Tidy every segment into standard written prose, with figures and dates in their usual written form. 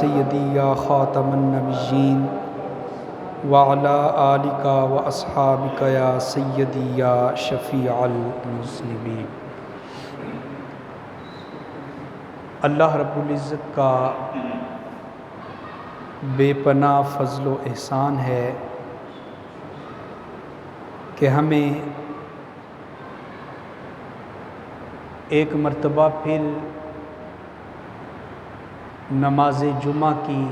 سیدی یا خاتم النبیین وعلی آلک و اصحابک یا سیدی یا شفیع المذنبین۔ اللہ رب العزت کا بے پناہ فضل و احسان ہے کہ ہمیں ایک مرتبہ پھر نماز جمعہ کی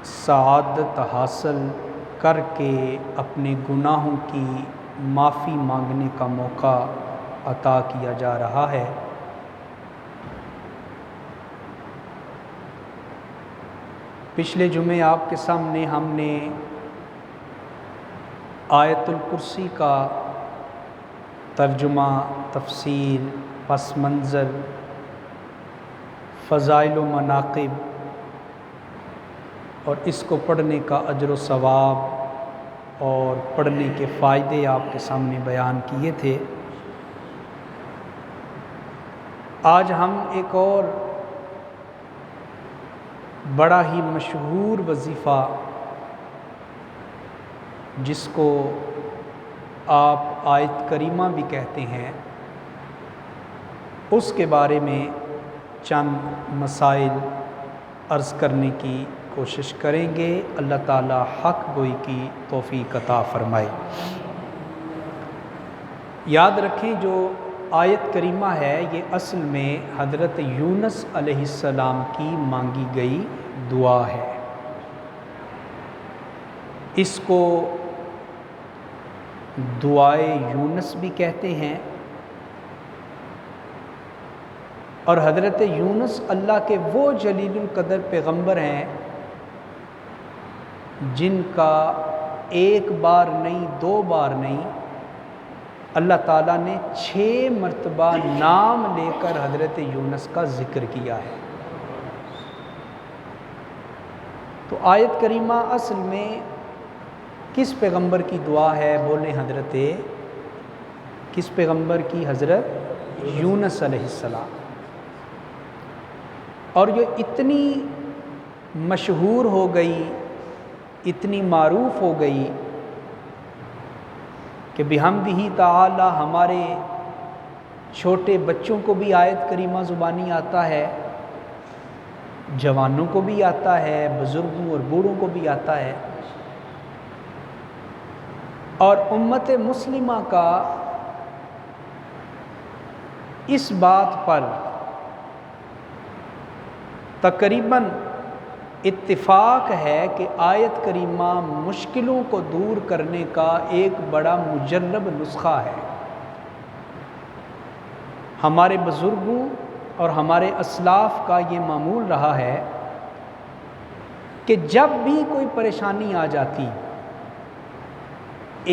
سعادت حاصل کر کے اپنے گناہوں کی معافی مانگنے کا موقع عطا کیا جا رہا ہے۔ پچھلے جمعے آپ کے سامنے ہم نے آیت الکرسی کا ترجمہ، تفسیر، پس منظر، فضائل و مناقب اور اس کو پڑھنے کا اجر و ثواب اور پڑھنے کے فائدے آپ کے سامنے بیان کیے تھے۔ آج ہم ایک اور بڑا ہی مشہور وظیفہ، جس کو آپ آیت کریمہ بھی کہتے ہیں، اس کے بارے میں چند مسائل عرض کرنے کی کوشش کریں گے۔ اللہ تعالی حق گوئی کی توفیق عطا فرمائے۔ یاد رکھیں، جو آیت کریمہ ہے یہ اصل میں حضرت یونس علیہ السلام کی مانگی گئی دعا ہے۔ اس کو دعائے یونس بھی کہتے ہیں، اور حضرت یونس اللہ کے وہ جلیل القدر پیغمبر ہیں جن کا ایک بار نہیں، دو بار نہیں، اللہ تعالیٰ نے 6 مرتبہ نام لے کر حضرت یونس کا ذکر کیا ہے۔ تو آیت کریمہ اصل میں کس پیغمبر کی دعا ہے؟ بولیں حضرت، کس پیغمبر کی؟ حضرت یونس علیہ السلام۔ اور یہ اتنی مشہور ہو گئی، اتنی معروف ہو گئی کہ بحمدہ تعالی ہمارے چھوٹے بچوں کو بھی آیت کریمہ زبانی آتا ہے، جوانوں کو بھی آتا ہے، بزرگوں اور بوڑھوں کو بھی آتا ہے۔ اور امت مسلمہ کا اس بات پر تقریباً اتفاق ہے کہ آیت کریمہ مشکلوں کو دور کرنے کا ایک بڑا مجرب نسخہ ہے۔ ہمارے بزرگوں اور ہمارے اسلاف کا یہ معمول رہا ہے کہ جب بھی کوئی پریشانی آ جاتی،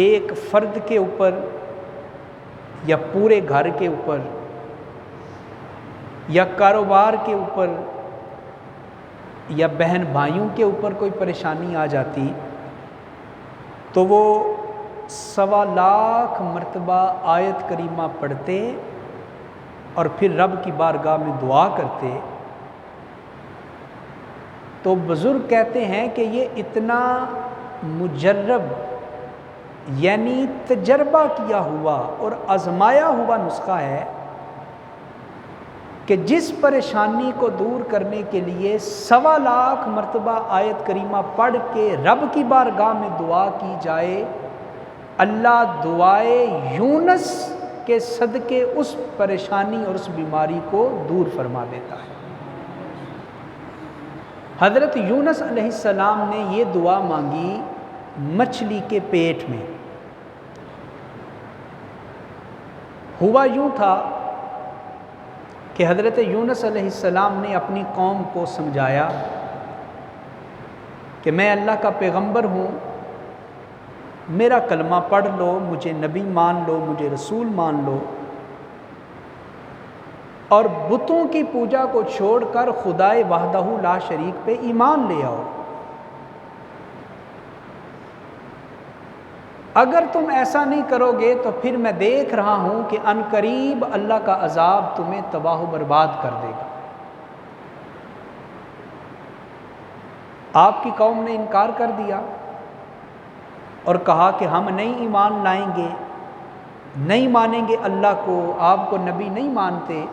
ایک فرد کے اوپر یا پورے گھر کے اوپر یا کاروبار کے اوپر یا بہن بھائیوں کے اوپر کوئی پریشانی آ جاتی، تو وہ 1.25 لاکھ مرتبہ آیت کریمہ پڑھتے اور پھر رب کی بارگاہ میں دعا کرتے۔ تو بزرگ کہتے ہیں کہ یہ اتنا مجرب، یعنی تجربہ کیا ہوا اور آزمایا ہوا نسخہ ہے کہ جس پریشانی کو دور کرنے کے لیے 1.25 لاکھ مرتبہ آیت کریمہ پڑھ کے رب کی بارگاہ میں دعا کی جائے، اللہ دعائے یونس کے صدقے اس پریشانی اور اس بیماری کو دور فرما دیتا ہے۔ حضرت یونس علیہ السلام نے یہ دعا مانگی مچھلی کے پیٹ میں۔ ہوا یوں تھا کہ حضرت یونس علیہ السلام نے اپنی قوم کو سمجھایا کہ میں اللہ کا پیغمبر ہوں، میرا کلمہ پڑھ لو، مجھے نبی مان لو، مجھے رسول مان لو، اور بتوں کی پوجا کو چھوڑ کر خدائے وحدہ لا شریک پہ ایمان لے آؤ۔ اگر تم ایسا نہیں کرو گے تو پھر میں دیکھ رہا ہوں کہ عنقریب اللہ کا عذاب تمہیں تباہ و برباد کر دے گا۔ آپ کی قوم نے انکار کر دیا اور کہا کہ ہم نہیں ایمان لائیں گے، نہیں مانیں گے اللہ کو، آپ کو نبی نہیں مانتے،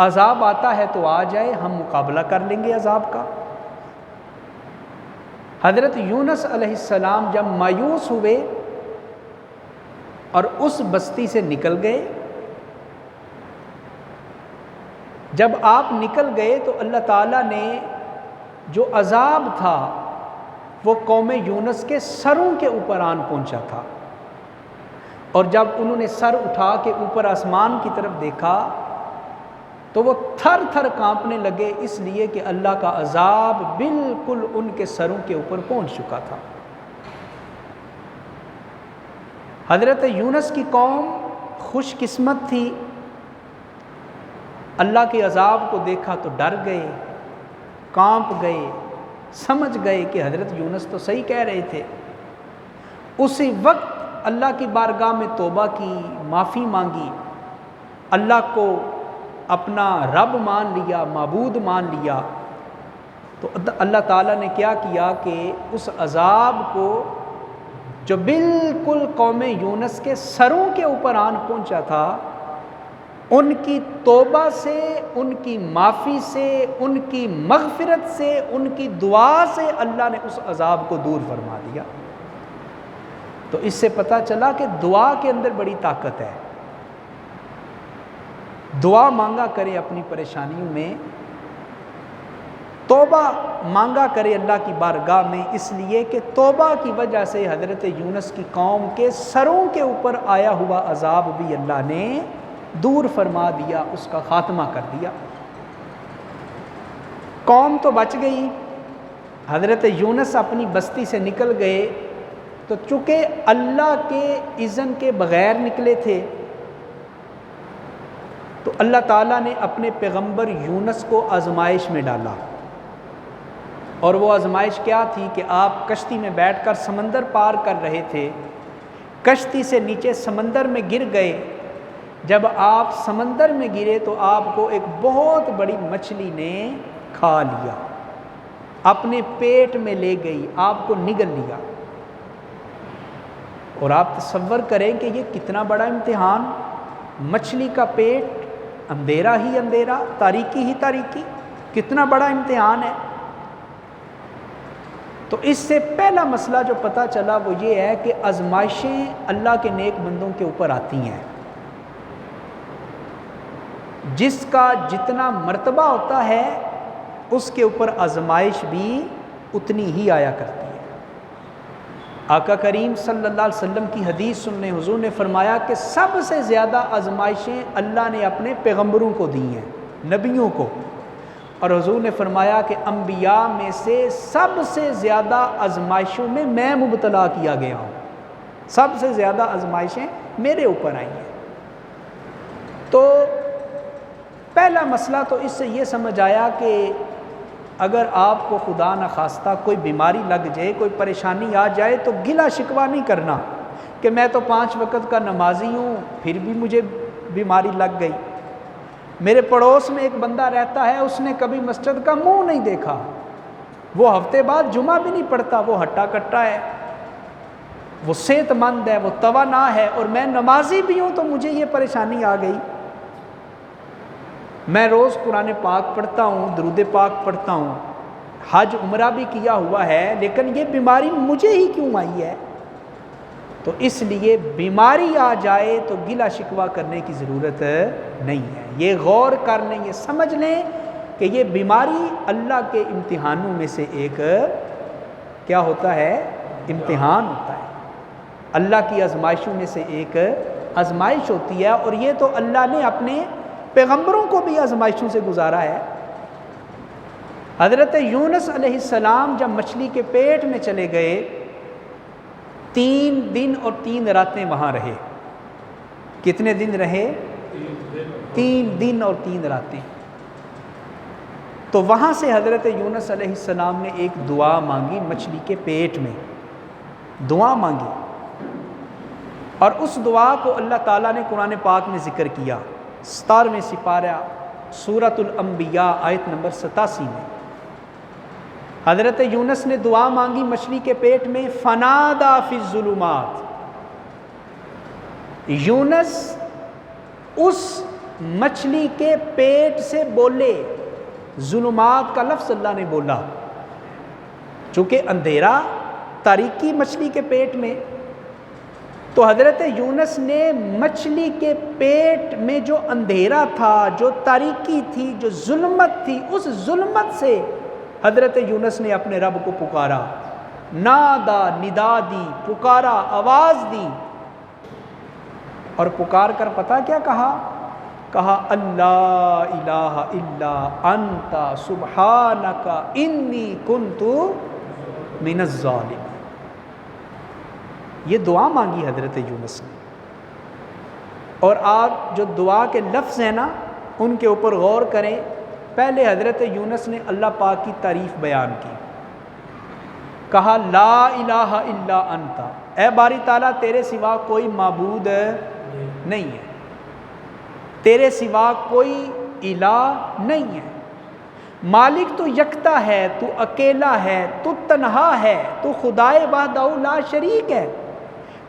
عذاب آتا ہے تو آ جائے، ہم مقابلہ کر لیں گے عذاب کا۔ حضرت یونس علیہ السلام جب مایوس ہوئے اور اس بستی سے نکل گئے، جب آپ نکل گئے تو اللہ تعالیٰ نے جو عذاب تھا وہ قوم یونس کے سروں کے اوپر آن پہنچا تھا، اور جب انہوں نے سر اٹھا کے اوپر آسمان کی طرف دیکھا تو وہ تھر تھر کانپنے لگے، اس لیے کہ اللہ کا عذاب بالکل ان کے سروں کے اوپر پہنچ چکا تھا۔ حضرت یونس کی قوم خوش قسمت تھی، اللہ کے عذاب کو دیکھا تو ڈر گئے، کانپ گئے، سمجھ گئے کہ حضرت یونس تو صحیح کہہ رہے تھے۔ اسی وقت اللہ کی بارگاہ میں توبہ کی، معافی مانگی، اللہ کو اپنا رب مان لیا، معبود مان لیا، تو اللہ تعالیٰ نے کیا کیا کہ اس عذاب کو جو بالکل قوم یونس کے سروں کے اوپر آن پہنچا تھا، ان کی توبہ سے، ان کی معافی سے، ان کی مغفرت سے، ان کی دعا سے اللہ نے اس عذاب کو دور فرما دیا۔ تو اس سے پتہ چلا کہ دعا کے اندر بڑی طاقت ہے۔ دعا مانگا کرے اپنی پریشانیوں میں، توبہ مانگا کرے اللہ کی بارگاہ میں، اس لیے کہ توبہ کی وجہ سے حضرت یونس کی قوم کے سروں کے اوپر آیا ہوا عذاب بھی اللہ نے دور فرما دیا، اس کا خاتمہ کر دیا۔ قوم تو بچ گئی، حضرت یونس اپنی بستی سے نکل گئے، تو چونکہ اللہ کے اذن کے بغیر نکلے تھے تو اللہ تعالیٰ نے اپنے پیغمبر یونس کو آزمائش میں ڈالا، اور وہ آزمائش کیا تھی کہ آپ کشتی میں بیٹھ کر سمندر پار کر رہے تھے، کشتی سے نیچے سمندر میں گر گئے، جب آپ سمندر میں گرے تو آپ کو ایک بہت بڑی مچھلی نے کھا لیا، اپنے پیٹ میں لے گئی، آپ کو نگل لیا۔ اور آپ تصور کریں کہ یہ کتنا بڑا امتحان، مچھلی کا پیٹ، اندھیرا ہی اندھیرا، تاریکی ہی تاریکی، کتنا بڑا امتحان ہے۔ تو اس سے پہلا مسئلہ جو پتہ چلا وہ یہ ہے کہ آزمائشیں اللہ کے نیک بندوں کے اوپر آتی ہیں، جس کا جتنا مرتبہ ہوتا ہے اس کے اوپر آزمائش بھی اتنی ہی آیا کرتی ہے۔ آقا کریم صلی اللہ علیہ وسلم کی حدیث سننے حضور نے فرمایا کہ سب سے زیادہ آزمائشیں اللہ نے اپنے پیغمبروں کو دی ہیں، نبیوں کو، اور حضور نے فرمایا کہ انبیاء میں سے سب سے زیادہ آزمائشوں میں میں مبتلا کیا گیا ہوں، سب سے زیادہ آزمائشیں میرے اوپر آئی ہیں۔ تو پہلا مسئلہ تو اس سے یہ سمجھ آیا کہ اگر آپ کو خدا نخواستہ کوئی بیماری لگ جائے، کوئی پریشانی آ جائے تو گلہ شکوہ نہیں کرنا کہ میں تو 5 وقت کا نمازی ہوں پھر بھی مجھے بیماری لگ گئی۔ میرے پڑوس میں ایک بندہ رہتا ہے، اس نے کبھی مسجد کا منہ نہیں دیکھا، وہ ہفتے بعد جمعہ بھی نہیں پڑھتا، وہ ہٹا کٹا ہے، وہ صحت مند ہے، وہ توانا ہے، اور میں نمازی بھی ہوں تو مجھے یہ پریشانی آ گئی۔ میں روز قرآن پاک پڑھتا ہوں، درود پاک پڑھتا ہوں، حج عمرہ بھی کیا ہوا ہے، لیکن یہ بیماری مجھے ہی کیوں آئی ہے؟ تو اس لیے بیماری آ جائے تو گلہ شکوہ کرنے کی ضرورت نہیں ہے، یہ غور کر لیں، یہ سمجھ لیں کہ یہ بیماری اللہ کے امتحانوں میں سے ایک کیا ہوتا ہے؟ امتحان ہوتا ہے، اللہ کی آزمائشوں میں سے ایک آزمائش ہوتی ہے، اور یہ تو اللہ نے اپنے پیغمبروں کو بھی آزمائشوں سے گزارا ہے۔ حضرت یونس علیہ السلام جب مچھلی کے پیٹ میں چلے گئے 3 دن اور 3 راتیں وہاں رہے۔ کتنے دن رہے؟ 3 دن اور 3 راتیں۔ تو وہاں سے حضرت یونس علیہ السلام نے ایک دعا مانگی، مچھلی کے پیٹ میں دعا مانگی، اور اس دعا کو اللہ تعالیٰ نے قرآن پاک میں ذکر کیا، 17ویں سپارہ سورۃ الانبیاء آیت نمبر 87 میں۔ حضرت یونس نے دعا مانگی مچھلی کے پیٹ میں، فنادا فی الظلمات، یونس اس مچھلی کے پیٹ سے بولے، ظلمات کا لفظ اللہ نے بولا، چونکہ اندھیرا تاریکی مچھلی کے پیٹ میں، تو حضرت یونس نے مچھلی کے پیٹ میں جو اندھیرا تھا، جو تاریکی تھی، جو ظلمت تھی، اس ظلمت سے حضرت یونس نے اپنے رب کو پکارا، نادا، ندا دی، پکارا، آواز دی، اور پکار کر پتہ کیا کہا؟ کہا اللہ الہ الا انت سبحانک انی کنت من الظالمین۔ یہ دعا مانگی حضرت یونس نے، اور آپ جو دعا کے لفظ ہیں نا ان کے اوپر غور کریں۔ پہلے حضرت یونس نے اللہ پاک کی تعریف بیان کی، کہا لا الہ الا انت، اے باری تعالیٰ تیرے سوا کوئی معبود نہیں ہے، تیرے سوا کوئی الہ نہیں ہے، مالک تو یکتا ہے، تو اکیلا ہے، تو تنہا ہے، تو خدائے وحدہ لا شریک ہے،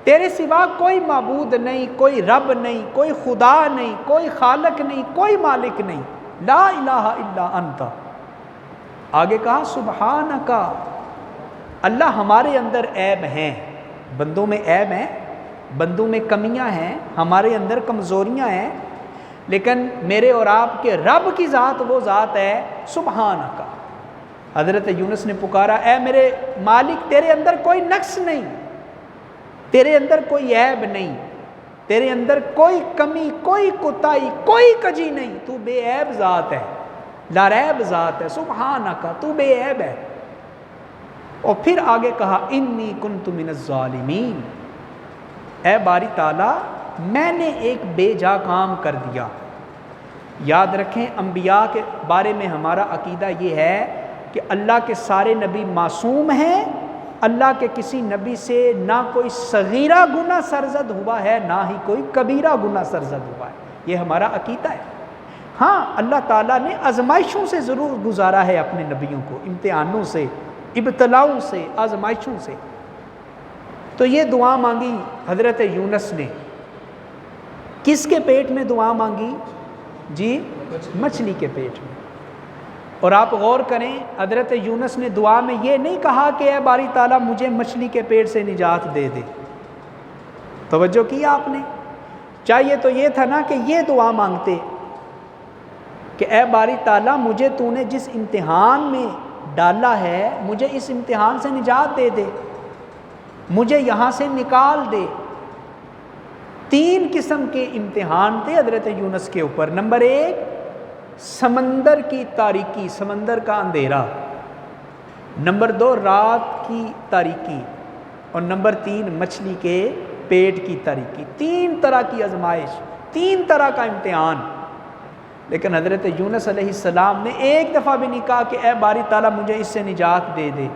تیرے سوا کوئی معبود نہیں، کوئی رب نہیں، کوئی خدا نہیں، کوئی خالق نہیں، کوئی مالک نہیں، لا الہ الا انت۔ آگے کہا سبحانک، اللہ ہمارے اندر عیب ہیں، بندوں میں عیب ہیں، بندوں میں کمیاں ہیں، ہمارے اندر کمزوریاں ہیں، لیکن میرے اور آپ کے رب کی ذات وہ ذات ہے سبحانک۔ حضرت یونس نے پکارا اے میرے مالک تیرے اندر کوئی نقص نہیں، تیرے اندر کوئی عیب نہیں، تیرے اندر کوئی کمی، کوئی کوتاہی، کوئی کجی نہیں، تو بے عیب ذات ہے، لا ریب ذات ہے، سبحانک تو بے عیب ہے۔ اور پھر آگے کہا انی کنت من الظالمین، اے باری تعالیٰ میں نے ایک بے جا کام کر دیا۔ یاد رکھیں انبیاء کے بارے میں ہمارا عقیدہ یہ ہے کہ اللہ کے سارے نبی معصوم ہیں، اللہ کے کسی نبی سے نہ کوئی صغیرہ گناہ سرزد ہوا ہے، نہ ہی کوئی کبیرہ گناہ سرزد ہوا ہے، یہ ہمارا عقیدہ ہے۔ ہاں اللہ تعالیٰ نے آزمائشوں سے ضرور گزارا ہے اپنے نبیوں کو، امتحانوں سے، ابتلاؤں سے، آزمائشوں سے۔ تو یہ دعا مانگی حضرت یونس نے، کس کے پیٹ میں دعا مانگی؟ جی مچھلی کے پیٹ میں۔ اور آپ غور کریں حضرت یونس نے دعا میں یہ نہیں کہا کہ اے باری تعالیٰ مجھے مچھلی کے پیٹ سے نجات دے دے، توجہ کی آپ نے؟ چاہیے تو یہ تھا نا کہ یہ دعا مانگتے کہ اے باری تعالیٰ مجھے تو نے جس امتحان میں ڈالا ہے مجھے اس امتحان سے نجات دے دے، مجھے یہاں سے نکال دے۔ تین قسم کے امتحان تھے حضرت یونس کے اوپر۔ نمبر ایک سمندر کی تاریکی، سمندر کا اندھیرا، نمبر دو رات کی تاریکی، اور نمبر تین مچھلی کے پیٹ کی تاریکی۔ تین طرح کی آزمائش، تین طرح کا امتحان، لیکن حضرت یونس علیہ السلام نے ایک دفعہ بھی نہیں کہا کہ اے باری تعالیٰ مجھے اس سے نجات دے دے،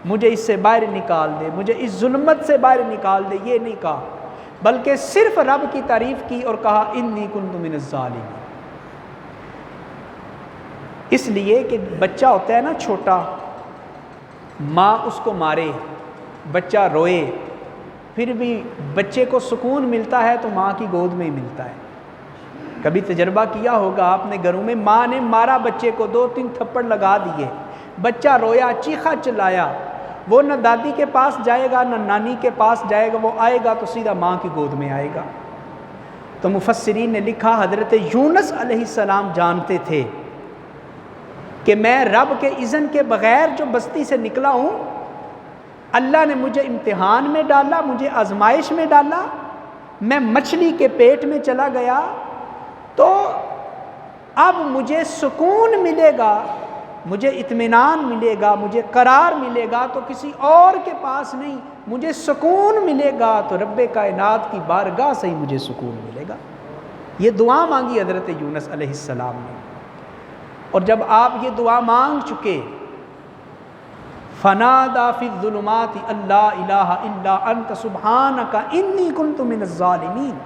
مجھے اس سے باہر نکال دے، مجھے اس ظلمت سے باہر نکال دے، یہ نہیں کہا، بلکہ صرف رب کی تعریف کی اور کہا انی کنت من الظالمین۔ اس لیے کہ بچہ ہوتا ہے نا چھوٹا، ماں اس کو مارے، بچہ روئے، پھر بھی بچے کو سکون ملتا ہے تو ماں کی گود میں ہی ملتا ہے۔ کبھی تجربہ کیا ہوگا آپ نے گھروں میں، ماں نے مارا بچے کو، 2-3 تھپڑ لگا دیے، بچہ رویا، چیخا چلایا، وہ نہ دادی کے پاس جائے گا نہ نانی کے پاس جائے گا، وہ آئے گا تو سیدھا ماں کی گود میں آئے گا۔ تو مفسرین نے لکھا حضرت یونس علیہ السلام جانتے تھے کہ میں رب کے اذن کے بغیر جو بستی سے نکلا ہوں، اللہ نے مجھے امتحان میں ڈالا، مجھے آزمائش میں ڈالا، میں مچھلی کے پیٹ میں چلا گیا، تو اب مجھے سکون ملے گا، مجھے اطمینان ملے گا، مجھے قرار ملے گا تو کسی اور کے پاس نہیں، مجھے سکون ملے گا تو رب کائنات کی بارگاہ سے ہی مجھے سکون ملے گا۔ یہ دعا مانگی حضرت یونس علیہ السلام نے، اور جب آپ یہ دعا مانگ چکے، فنادا فی الظلمات اللہ الہ الا انت سبحانک انی کنت من الظالمین،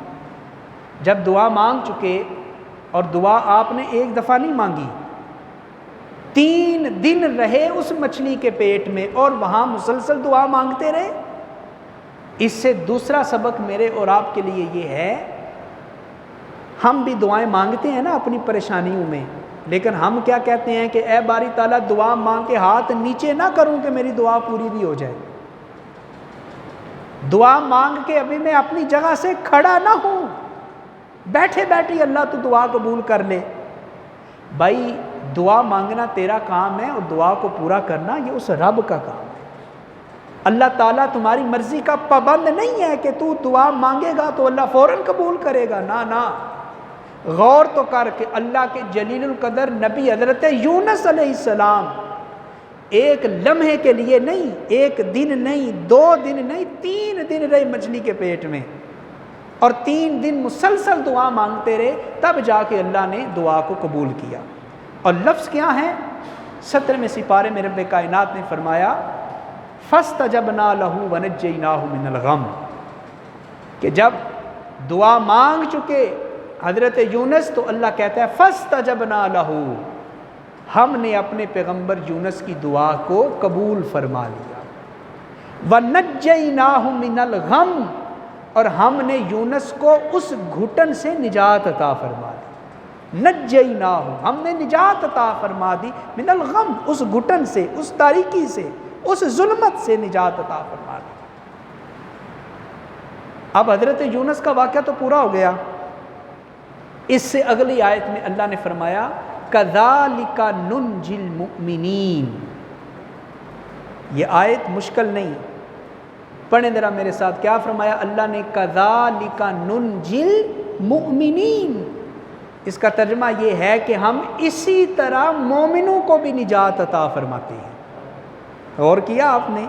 جب دعا مانگ چکے، اور دعا آپ نے ایک دفعہ نہیں مانگی، 3 3 دن رہے اس مچھلی کے پیٹ میں اور وہاں مسلسل دعا مانگتے رہے۔ اس سے دوسرا سبق میرے اور آپ کے لیے یہ ہے، ہم بھی دعائیں مانگتے ہیں نا اپنی پریشانیوں میں، لیکن ہم کیا کہتے ہیں کہ اے باری تعالیٰ دعا مانگ کے ہاتھ نیچے نہ کروں کہ میری دعا پوری بھی ہو جائے، دعا مانگ کے ابھی میں اپنی جگہ سے کھڑا نہ ہوں، بیٹھے بیٹھے اللہ تو دعا قبول کر لے۔ بھائی دعا مانگنا تیرا کام ہے اور دعا کو پورا کرنا یہ اس رب کا کام ہے۔ اللہ تعالیٰ تمہاری مرضی کا پابند نہیں ہے کہ تو دعا مانگے گا تو اللہ فوراً قبول کرے گا، نہ غور تو کر کے اللہ کے جلیل القدر نبی حضرت یونس علیہ السلام ایک لمحے کے لیے نہیں، 1 دن نہیں، 2 دن نہیں، 3 دن رہے مچھلی کے پیٹ میں اور 3 دن مسلسل دعا مانگتے رہے، تب جا کے اللہ نے دعا کو قبول کیا۔ اور لفظ کیا ہے؟ 17ویں سپارے میں رب کائنات نے فرمایا فَاسْتَجَبْنَا لَهُ وَنَجَّيْنَاهُ مِنَ الْغَمِّ، کہ جب دعا مانگ چکے حضرت یونس تو اللہ کہتا ہے فَاسْتَجَبْنَا لَهُ، ہم نے اپنے پیغمبر یونس کی دعا کو قبول فرما لیا، وَنَجَّيْنَاهُ مِنَ الْغَمِّ، اور ہم نے یونس کو اس گھٹن سے نجات عطا فرما دی، نجیناہ، ہم نے نجات عطا فرما دی، من الغم، اس گھٹن سے، اس تاریکی سے، اس ظلمت سے نجات عطا فرما دی۔ اب حضرت یونس کا واقعہ تو پورا ہو گیا، اس سے اگلی آیت میں اللہ نے فرمایا کذالک ننجی المؤمنین۔ یہ آیت مشکل نہیں، پڑھیں ذرا میرے ساتھ، کیا فرمایا اللہ نے؟ کذالک ننجی المؤمنین۔ اس کا ترجمہ یہ ہے کہ ہم اسی طرح مومنوں کو بھی نجات عطا فرماتے ہیں۔ غور کیا آپ نے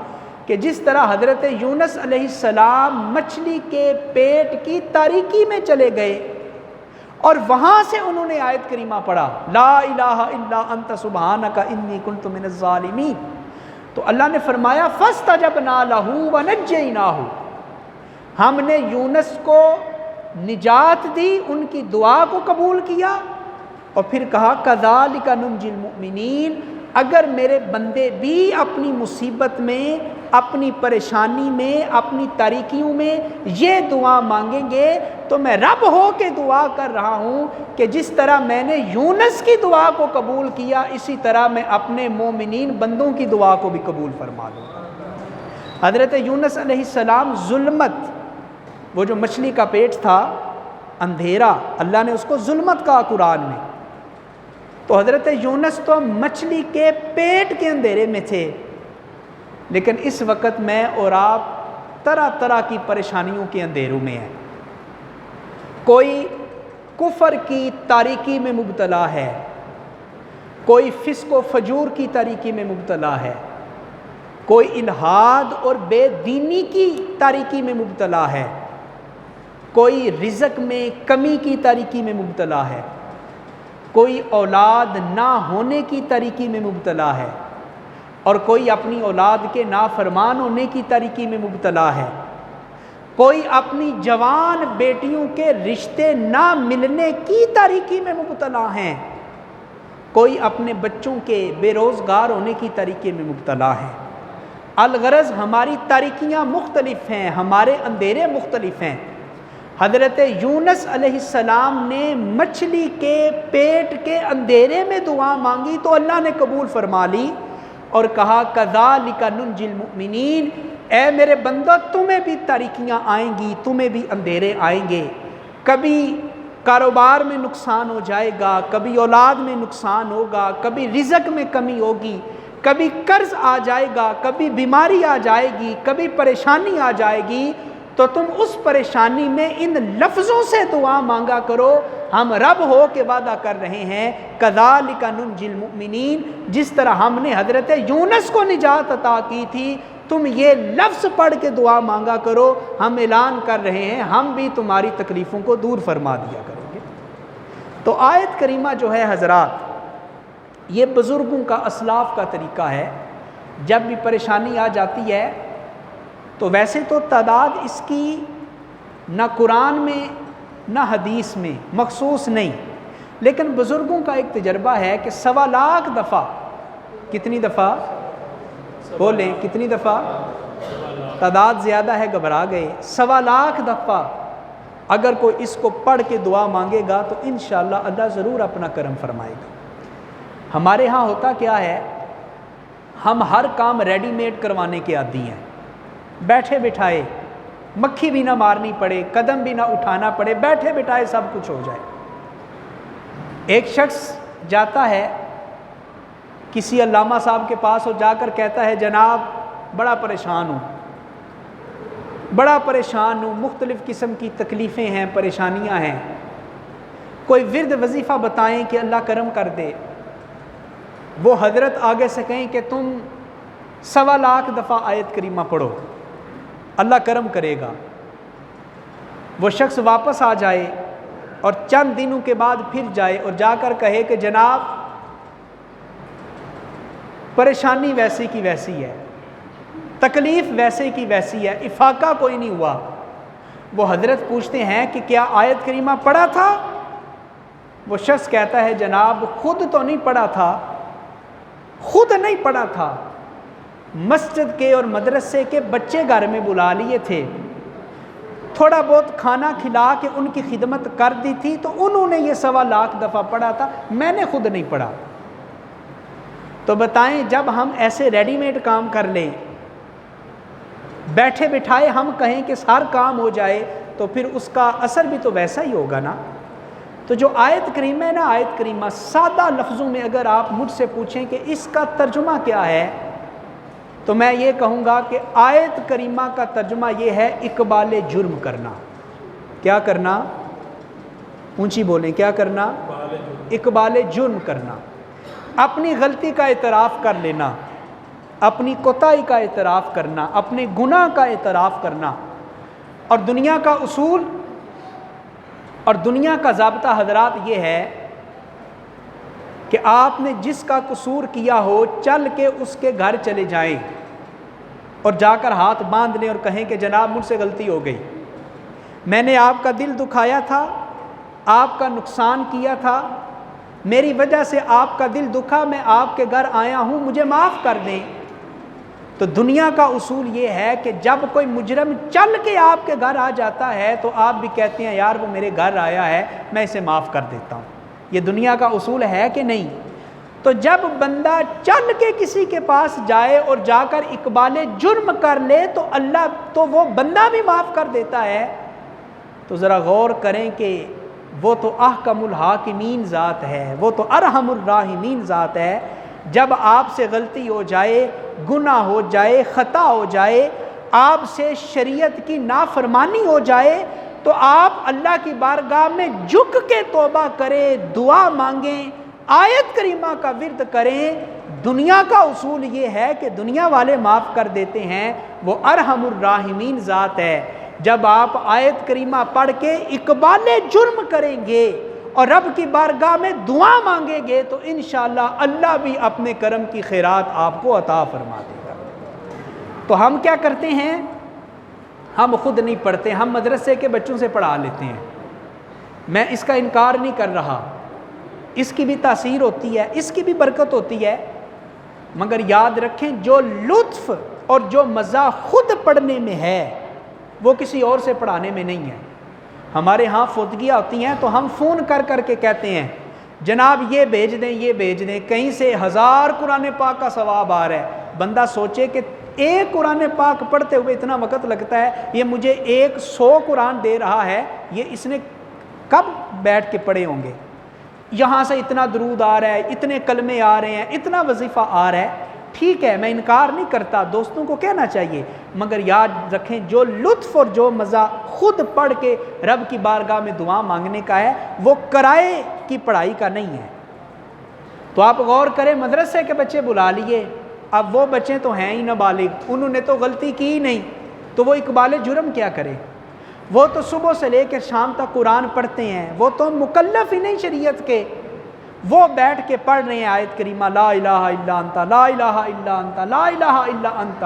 کہ جس طرح حضرت یونس علیہ السلام مچھلی کے پیٹ کی تاریکی میں چلے گئے اور وہاں سے انہوں نے آیت کریمہ پڑھا لا الہ الا انت سبحانک انی کنت من الظالمین، تو اللہ نے فرمایا فاستجبنا لہ ونجیناہ، ہم نے یونس کو نجات دی، ان کی دعا کو قبول کیا، اور پھر کہا کذالک ننجی المؤمنین، اگر میرے بندے بھی اپنی مصیبت میں، اپنی پریشانی میں، اپنی تاریکیوں میں یہ دعا مانگیں گے تو میں رب ہو کے دعا کر رہا ہوں کہ جس طرح میں نے یونس کی دعا کو قبول کیا اسی طرح میں اپنے مومنین بندوں کی دعا کو بھی قبول فرما دوں گا۔ حضرت یونس علیہ السلام ظلمت، وہ جو مچھلی کا پیٹ تھا اندھیرا، اللہ نے اس کو ظلمت کہا قرآن میں، تو حضرت یونس تو مچھلی کے پیٹ کے اندھیرے میں تھے، لیکن اس وقت میں اور آپ طرح طرح کی پریشانیوں کے اندھیروں میں ہیں۔ کوئی کفر کی تاریکی میں مبتلا ہے، کوئی فسق و فجور کی تاریکی میں مبتلا ہے، کوئی الحاد اور بے دینی کی تاریکی میں مبتلا ہے، کوئی رزق میں کمی کی تاریکی میں مبتلا ہے، کوئی اولاد نہ ہونے کی تاریکی میں مبتلا ہے، اور کوئی اپنی اولاد کے نافرمان ہونے کی تاریکی میں مبتلا ہے، کوئی اپنی جوان بیٹیوں کے رشتے نہ ملنے کی تاریکی میں مبتلا ہیں، کوئی اپنے بچوں کے بے روزگار ہونے کی تاریکی میں مبتلا ہے۔ الغرض ہماری تاریکیاں مختلف ہیں، ہمارے اندھیرے مختلف ہیں۔ حضرت یونس علیہ السلام نے مچھلی کے پیٹ کے اندھیرے میں دعا مانگی تو اللہ نے قبول فرما لی اور کہا کذالک ننجی المؤمنین، اے میرے بندو تمہیں بھی تاریکیاں آئیں گی، تمہیں بھی اندھیرے آئیں گے، کبھی کاروبار میں نقصان ہو جائے گا، کبھی اولاد میں نقصان ہوگا، کبھی رزق میں کمی ہوگی، کبھی قرض آ جائے گا، کبھی بیماری آ جائے گی، کبھی پریشانی آ جائے گی، تو تم اس پریشانی میں ان لفظوں سے دعا مانگا کرو، ہم رب ہو کے وعدہ کر رہے ہیں کذالک ننجی المؤمنین، جس طرح ہم نے حضرت یونس کو نجات عطا کی تھی، تم یہ لفظ پڑھ کے دعا مانگا کرو، ہم اعلان کر رہے ہیں ہم بھی تمہاری تکلیفوں کو دور فرما دیا کریں گے۔ تو آیت کریمہ جو ہے حضرات، یہ بزرگوں کا اسلاف کا طریقہ ہے، جب بھی پریشانی آ جاتی ہے تو ویسے تو تعداد اس کی نہ قرآن میں نہ حدیث میں مخصوص نہیں، لیکن بزرگوں کا ایک تجربہ ہے کہ 1.25 لاکھ دفعہ کتنی دفعہ بولیں کتنی دفعہ؟ تعداد زیادہ ہے گھبرا گئے، 1.25 لاکھ دفعہ اگر کوئی اس کو پڑھ کے دعا مانگے گا تو انشاءاللہ اللہ ضرور اپنا کرم فرمائے گا۔ ہمارے ہاں ہوتا کیا ہے، ہم ہر کام ریڈی میڈ کروانے کے عادی ہیں، بیٹھے بٹھائے مکھی بھی نہ مارنی پڑے، قدم بھی نہ اٹھانا پڑے، بیٹھے بٹھائے سب کچھ ہو جائے۔ ایک شخص جاتا ہے کسی علامہ صاحب کے پاس اور جا کر کہتا ہے جناب بڑا پریشان ہوں، مختلف قسم کی تکلیفیں ہیں، پریشانیاں ہیں، کوئی ورد وظیفہ بتائیں کہ اللہ کرم کر دے۔ وہ حضرت آگے سے کہیں کہ تم 1.25 لاکھ دفعہ آیت کریمہ پڑھو، اللہ کرم کرے گا۔ وہ شخص واپس آ جائے اور چند دنوں کے بعد پھر جائے اور جا کر کہے کہ جناب پریشانی ویسی کی ویسی ہے، تکلیف ویسے کی ویسی ہے، افاقہ کوئی نہیں ہوا۔ وہ حضرت پوچھتے ہیں کہ کیا آیت کریمہ پڑھا تھا؟ وہ شخص کہتا ہے جناب خود تو نہیں پڑھا تھا، خود نہیں پڑھا تھا، مسجد کے اور مدرسے کے بچے گھر میں بلا لیے تھے، تھوڑا بہت کھانا کھلا کے ان کی خدمت کر دی تھی تو انہوں نے یہ 1.25 لاکھ دفعہ پڑھا تھا، میں نے خود نہیں پڑھا۔ تو بتائیں جب ہم ایسے ریڈی میڈ کام کر لیں، بیٹھے بٹھائے ہم کہیں کہ ہر کام ہو جائے تو پھر اس کا اثر بھی تو ویسا ہی ہوگا نا۔ تو جو آیت کریمہ ہے نا، آیت کریمہ سادہ لفظوں میں اگر آپ مجھ سے پوچھیں کہ اس کا ترجمہ کیا ہے تو میں یہ کہوں گا کہ آیت کریمہ کا ترجمہ یہ ہے اقبال جرم کرنا۔ کیا کرنا؟ اونچی بولیں، کیا کرنا؟ اقبال جرم کرنا، اپنی غلطی کا اعتراف کر لینا، اپنی کوتاہی کا اعتراف کرنا، اپنے گناہ کا اعتراف کرنا۔ اور دنیا کا اصول اور دنیا کا ضابطہ حضرات یہ ہے کہ آپ نے جس کا قصور کیا ہو چل کے اس کے گھر چلے جائیں اور جا کر ہاتھ باندھ لیں اور کہیں کہ جناب مجھ سے غلطی ہو گئی، میں نے آپ کا دل دکھایا تھا، آپ کا نقصان کیا تھا، میری وجہ سے آپ کا دل دکھا، میں آپ کے گھر آیا ہوں، مجھے معاف کر دیں۔ تو دنیا کا اصول یہ ہے کہ جب کوئی مجرم چل کے آپ کے گھر آ جاتا ہے تو آپ بھی کہتے ہیں یار وہ میرے گھر آیا ہے، میں اسے معاف کر دیتا ہوں۔ یہ دنیا کا اصول ہے کہ نہیں؟ تو جب بندہ چل کے کسی کے پاس جائے اور جا کر اقبال جرم کر لے تو اللہ تو وہ بندہ بھی معاف کر دیتا ہے۔ تو ذرا غور کریں کہ وہ تو احکم الحاکمین ذات ہے، وہ تو ارحم الراحمین ذات ہے۔ جب آپ سے غلطی ہو جائے، گناہ ہو جائے، خطا ہو جائے، آپ سے شریعت کی نافرمانی ہو جائے تو آپ اللہ کی بارگاہ میں جھک کے توبہ کریں، دعا مانگیں، آیت کریمہ کا ورد کریں۔ دنیا کا اصول یہ ہے کہ دنیا والے معاف کر دیتے ہیں، وہ ارحم الراحمین ذات ہے۔ جب آپ آیت کریمہ پڑھ کے اقبال جرم کریں گے اور رب کی بارگاہ میں دعا مانگیں گے تو انشاءاللہ اللہ بھی اپنے کرم کی خیرات آپ کو عطا فرما دے گا۔ تو ہم کیا کرتے ہیں؟ ہم خود نہیں پڑھتے، ہم مدرسے کے بچوں سے پڑھا لیتے ہیں۔ میں اس کا انکار نہیں کر رہا، اس کی بھی تاثیر ہوتی ہے، اس کی بھی برکت ہوتی ہے، مگر یاد رکھیں جو لطف اور جو مزہ خود پڑھنے میں ہے وہ کسی اور سے پڑھانے میں نہیں ہے۔ ہمارے ہاں فوتگیاں ہوتی ہیں تو ہم فون کر کر کے کہتے ہیں جناب یہ بھیج دیں، یہ بھیج دیں، کہیں سے 1000 قرآن پاک کا ثواب آ رہا ہے۔ بندہ سوچے کہ ایک قرآن پاک پڑھتے ہوئے اتنا وقت لگتا ہے، یہ مجھے 100 قرآن دے رہا ہے، یہ اس نے کب بیٹھ کے پڑھے ہوں گے؟ یہاں سے اتنا درود آ رہا ہے، اتنے کلمے آ رہے ہیں، اتنا وظیفہ آ رہا ہے۔ ٹھیک ہے، میں انکار نہیں کرتا، دوستوں کو کہنا چاہیے، مگر یاد رکھیں جو لطف اور جو مزہ خود پڑھ کے رب کی بارگاہ میں دعا مانگنے کا ہے وہ کرائے کی پڑھائی کا نہیں ہے۔ تو آپ غور کریں، مدرسے کے بچے بلا لیے، اب وہ بچے تو ہیں ہی نابالغ، انہوں نے تو غلطی کی ہی نہیں، تو وہ اقبال جرم کیا کرے؟ وہ تو صبح سے لے کے شام تک قرآن پڑھتے ہیں، وہ تو مکلف ہی نہیں شریعت کے، وہ بیٹھ کے پڑھ رہے ہیں آیت کریمہ لا الہ الا انت، لا الہ الا انت، لا الہ الا انت۔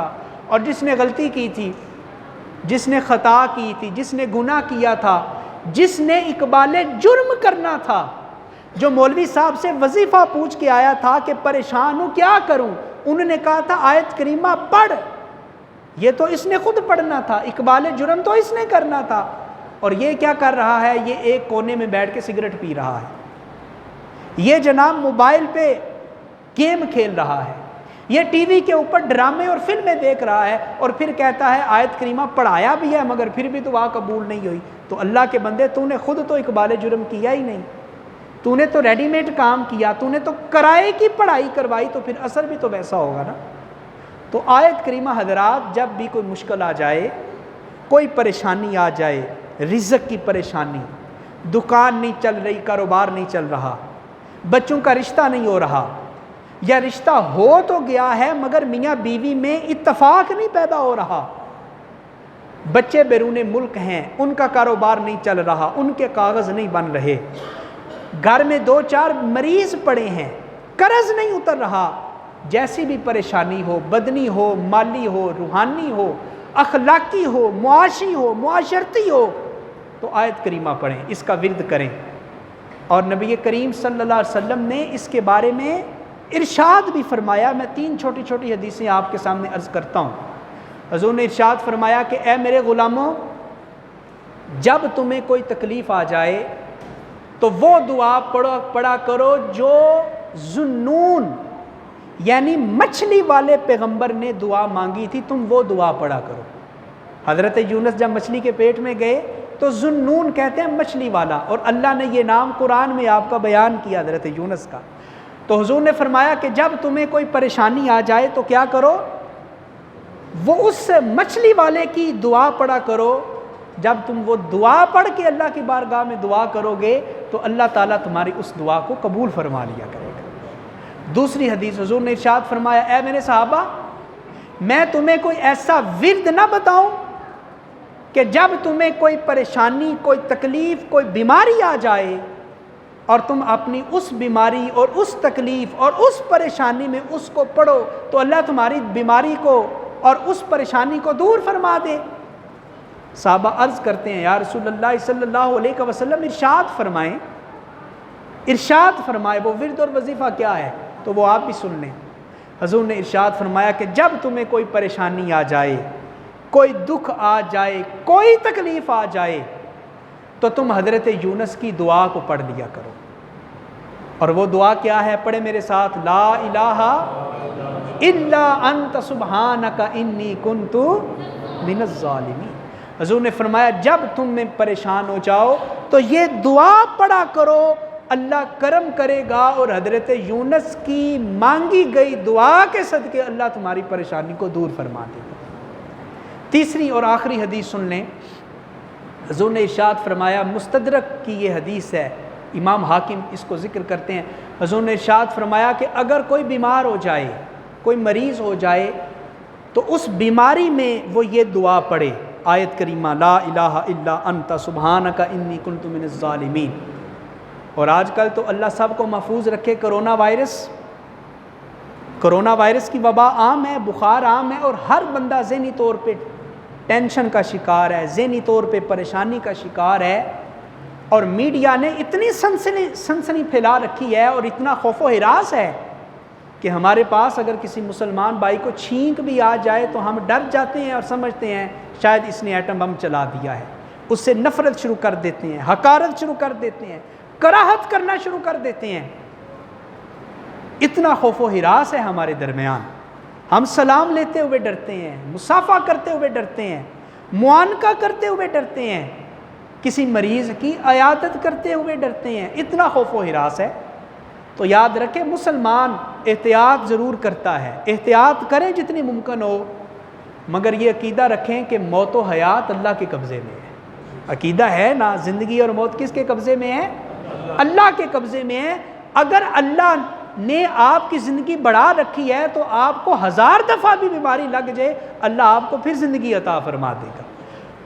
اور جس نے غلطی کی تھی، جس نے خطا کی تھی، جس نے گناہ کیا تھا، جس نے اقبال جرم کرنا تھا، جو مولوی صاحب سے وظیفہ پوچھ کے آیا تھا کہ پریشان ہوں کیا کروں، انہوں نے کہا تھا آیت کریمہ پڑھ. یہ تو اس نے خود پڑھنا تھا، اقبال جرم تو اس نے کرنا تھا. اور یہ کیا کر رہا ہے؟ یہ ایک کونے میں بیٹھ کے سگریٹ پی رہا ہے. یہ جناب موبائل پہ گیم کھیل رہا ہے. یہ ٹی وی کے اوپر ڈرامے اور فلمیں دیکھ رہا ہے، اور پھر کہتا ہے آیت کریمہ پڑھایا بھی ہے مگر پھر بھی دعا قبول نہیں ہوئی. تو اللہ کے بندے، تو نے خود تو اقبال جرم کیا ہی نہیں، تو نے تو ریڈی میڈ کام کیا، تو نے تو کرائے کی پڑھائی کروائی، تو پھر اثر بھی تو ویسا ہوگا نا. تو آیت کریمہ حضرات، جب بھی کوئی مشکل آ جائے، کوئی پریشانی آ جائے، رزق کی پریشانی، دکان نہیں چل رہی، کاروبار نہیں چل رہا، بچوں کا رشتہ نہیں ہو رہا، یا رشتہ ہو تو گیا ہے مگر میاں بیوی میں اتفاق نہیں پیدا ہو رہا، بچے بیرون ملک ہیں، ان کا کاروبار نہیں چل رہا، ان کے کاغذ نہیں بن رہے، گھر میں 2-4 مریض پڑے ہیں، قرض نہیں اتر رہا، جیسی بھی پریشانی ہو، بدنی ہو، مالی ہو، روحانی ہو، اخلاقی ہو، معاشی ہو، معاشرتی ہو، تو آیت کریمہ پڑھیں، اس کا ورد کریں. اور نبی کریم صلی اللہ علیہ وسلم نے اس کے بارے میں ارشاد بھی فرمایا. میں 3 چھوٹی چھوٹی حدیثیں آپ کے سامنے عرض کرتا ہوں. حضور نے ارشاد فرمایا کہ اے میرے غلاموں، جب تمہیں کوئی تکلیف آ جائے تو وہ دعا پڑھا کرو جو ذُنُّون یعنی مچھلی والے پیغمبر نے دعا مانگی تھی، تم وہ دعا پڑھا کرو. حضرت یونس جب مچھلی کے پیٹ میں گئے تو ذُنُّون کہتے ہیں مچھلی والا، اور اللہ نے یہ نام قرآن میں آپ کا بیان کیا حضرت یونس کا. تو حضور نے فرمایا کہ جب تمہیں کوئی پریشانی آ جائے تو کیا کرو؟ وہ اس مچھلی والے کی دعا پڑھا کرو. جب تم وہ دعا پڑھ کے اللہ کی بارگاہ میں دعا کرو گے تو اللہ تعالیٰ تمہاری اس دعا کو قبول فرما لیا کرے گا. دوسری حدیث حضور نے ارشاد فرمایا اے میرے صحابہ، میں تمہیں کوئی ایسا ورد نہ بتاؤں کہ جب تمہیں کوئی پریشانی، کوئی تکلیف، کوئی بیماری آ جائے اور تم اپنی اس بیماری اور اس تکلیف اور اس پریشانی میں اس کو پڑھو تو اللہ تمہاری بیماری کو اور اس پریشانی کو دور فرما دے. صحابہ عرض کرتے ہیں یا رسول اللہ صلی اللہ علیہ وسلم ارشاد فرمائے وہ ورد اور وظیفہ کیا ہے؟ تو وہ آپ بھی سن لیں. حضور نے ارشاد فرمایا کہ جب تمہیں کوئی پریشانی آ جائے، کوئی دکھ آ جائے، کوئی تکلیف آ جائے تو تم حضرت یونس کی دعا کو پڑھ لیا کرو. اور وہ دعا کیا ہے؟ پڑھے میرے ساتھ، لا الہ الا انت سبحانک انی کنت من الظالمین. حضور نے فرمایا جب تم میں پریشان ہو جاؤ تو یہ دعا پڑھا کرو، اللہ کرم کرے گا اور حضرت یونس کی مانگی گئی دعا کے صدقے اللہ تمہاری پریشانی کو دور فرما دے گا. تیسری اور آخری حدیث سن لیں. حضور نے ارشاد فرمایا، مستدرک کی یہ حدیث ہے، امام حاکم اس کو ذکر کرتے ہیں. حضور نے ارشاد فرمایا کہ اگر کوئی بیمار ہو جائے، کوئی مریض ہو جائے تو اس بیماری میں وہ یہ دعا پڑھے، آیت کریمہ لا الہ الا انت سبحانک انی کنت من الظالمین. اور آج کل تو اللہ سب کو محفوظ رکھے، کرونا وائرس کی وبا عام ہے، بخار عام ہے، اور ہر بندہ ذہنی طور پہ ٹینشن کا شکار ہے، ذہنی طور پہ پریشانی کا شکار ہے. اور میڈیا نے اتنی سنسنی پھیلا رکھی ہے اور اتنا خوف و ہراس ہے کہ ہمارے پاس اگر کسی مسلمان بھائی کو چھینک بھی آ جائے تو ہم ڈر جاتے ہیں اور سمجھتے ہیں شاید اس نے ایٹم بم چلا دیا ہے. اس سے نفرت شروع کر دیتے ہیں، حقارت شروع کر دیتے ہیں، کراہت کرنا شروع کر دیتے ہیں. اتنا خوف و ہراس ہے ہمارے درمیان. ہم سلام لیتے ہوئے ڈرتے ہیں، مصافحہ کرتے ہوئے ڈرتے ہیں، معانقہ کرتے ہوئے ڈرتے ہیں، کسی مریض کی عیادت کرتے ہوئے ڈرتے ہیں. اتنا خوف و ہراس ہے. تو یاد رکھیں مسلمان احتیاط ضرور کرتا ہے، احتیاط کریں جتنی ممکن ہو، مگر یہ عقیدہ رکھیں کہ موت و حیات اللہ کے قبضے میں ہے. عقیدہ ہے نا، زندگی اور موت کس کے قبضے میں ہے؟ اللہ کے قبضے میں ہے. اگر اللہ نے آپ کی زندگی بڑھا رکھی ہے تو آپ کو 1000 دفعہ بھی بیماری لگ جائے اللہ آپ کو پھر زندگی عطا فرما دے گا.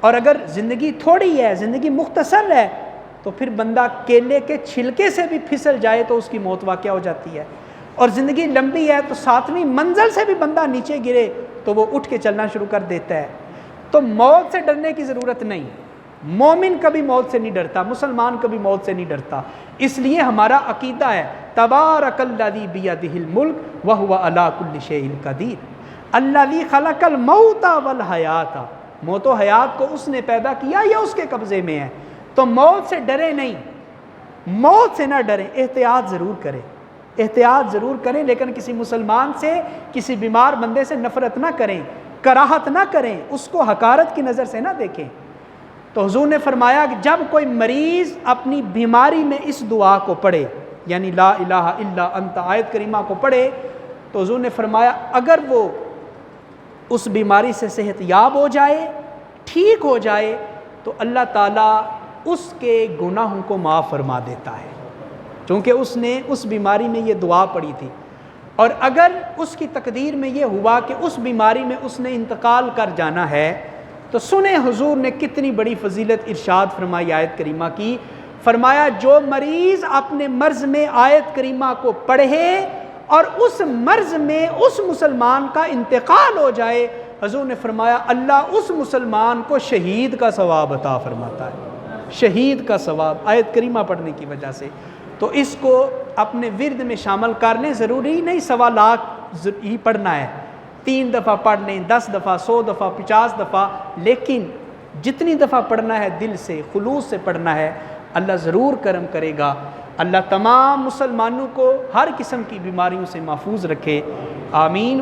اور اگر زندگی تھوڑی ہے، زندگی مختصر ہے، تو پھر بندہ کیلے کے چھلکے سے بھی پھسل جائے تو اس کی موت واقع ہو جاتی ہے. اور زندگی لمبی ہے تو 7ویں منزل سے بھی بندہ نیچے گرے تو وہ اٹھ کے چلنا شروع کر دیتا ہے. تو موت سے ڈرنے کی ضرورت نہیں. مومن کبھی موت سے نہیں ڈرتا، مسلمان کبھی موت سے نہیں ڈرتا. اس لیے ہمارا عقیدہ ہے تبارک الذی بیدہ الملک وہو علی کل شیء قدیر، الذی خلق الموت والحیات، موت و حیات کو اس نے پیدا کیا یا اس کے قبضے میں ہے؟ تو موت سے ڈرے نہیں، موت سے نہ ڈریں، احتیاط ضرور کریں، احتیاط ضرور کریں، لیکن کسی مسلمان سے، کسی بیمار بندے سے نفرت نہ کریں، کراہت نہ کریں، اس کو حقارت کی نظر سے نہ دیکھیں۔ تو حضور نے فرمایا کہ جب کوئی مریض اپنی بیماری میں اس دعا کو پڑھے، یعنی لا الہ الا انت آیت کریمہ کو پڑھے، تو حضور نے فرمایا اگر وہ اس بیماری سے صحت یاب ہو جائے، ٹھیک ہو جائے، تو اللہ تعالیٰ اس کے گناہوں کو معاف فرما دیتا ہے، چونکہ اس نے اس بیماری میں یہ دعا پڑھی تھی۔ اور اگر اس کی تقدیر میں یہ ہوا کہ اس بیماری میں اس نے انتقال کر جانا ہے، تو سنیں حضور نے کتنی بڑی فضیلت ارشاد فرمائی آیت کریمہ کی، فرمایا جو مریض اپنے مرض میں آیت کریمہ کو پڑھے اور اس مرض میں اس مسلمان کا انتقال ہو جائے، حضور نے فرمایا اللہ اس مسلمان کو شہید کا ثواب عطا فرماتا ہے، شہید کا ثواب آیت کریمہ پڑھنے کی وجہ سے۔ تو اس کو اپنے ورد میں شامل کر لیں، ضروری نہیں 1.25 لاکھ ہی پڑھنا ہے، 3 دفعہ پڑھ لیں، 10 دفعہ، 100 دفعہ، 50 دفعہ، لیکن جتنی دفعہ پڑھنا ہے دل سے، خلوص سے پڑھنا ہے، اللہ ضرور کرم کرے گا۔ اللہ تمام مسلمانوں کو ہر قسم کی بیماریوں سے محفوظ رکھے، آمین۔